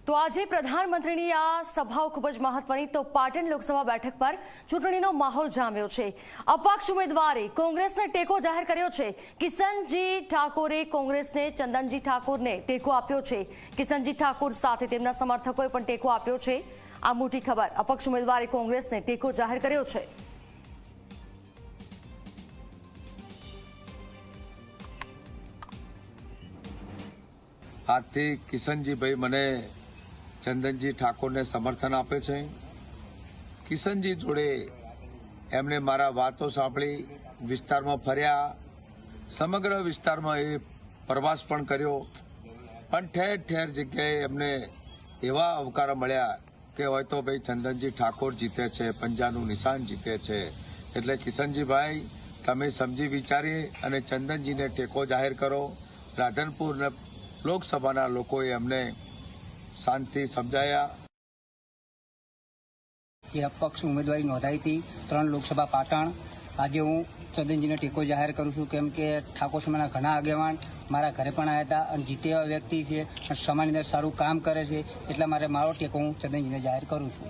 તો આજે પ્રધાનમંત્રીની આ સભાઓ ખૂબ જ મહત્વની તો પાટણ લોકસભા બેઠક પર ચૂંટણીનો માહોલ જામ્યો છે। અપક્ષ ઉમેદવારે કોંગ્રેસને ટેકો જાહેર કર્યો છે। કિશનજી ઠાકોરે કોંગ્રેસને ચંદનજી ઠાકોરને ટેકો આપ્યો છે। કિશનજી ઠાકોર સાથે તેમના સમર્થકોએ પણ ટેકો આપ્યો છે। આ મોટી ખબર, અપક્ષ ઉમેદવારે કોંગ્રેસને ટેકો જાહેર કર્યો છે। આજથી કિશનજીભાઈ મને ચંદનજી ઠાકોરને સમર્થન આપે છે। કિશનજી જોડે એમને મારા વાતો સાંભળી, વિસ્તારમાં ફર્યા, સમગ્ર વિસ્તારમાં એ પ્રવાસ પણ કર્યો, પણ ઠેર ઠેર જગ્યાએ એમને એવા આવકારો મળ્યા કે હોય તો ભાઈ ચંદનજી ઠાકોર જીતે છે, પંજાનું નિશાન જીતે છે। એટલે કિશનજીભાઈ, તમે સમજી વિચારી અને ચંદનજીને ટેકો જાહેર કરો। રાધનપુર લોકસભાના લોકોએ અમને શાંતિ સમજાયા। એ અપક્ષ ઉમેદવારી નોંધાઈ હતી 3 લોકસભા પાટણ। આજે હું ચંદનજીને ટેકો જાહેર કરું છું, કેમ કે ઠાકોર સમાજના ઘણા આગેવાન મારા ઘરે પણ આવ્યા હતા અને જીતે એવા વ્યક્તિ છે, સમાજની અંદર સારું કામ કરે છે, એટલા માટે મારો ટેકો હું ચંદનજીને જાહેર કરું છું।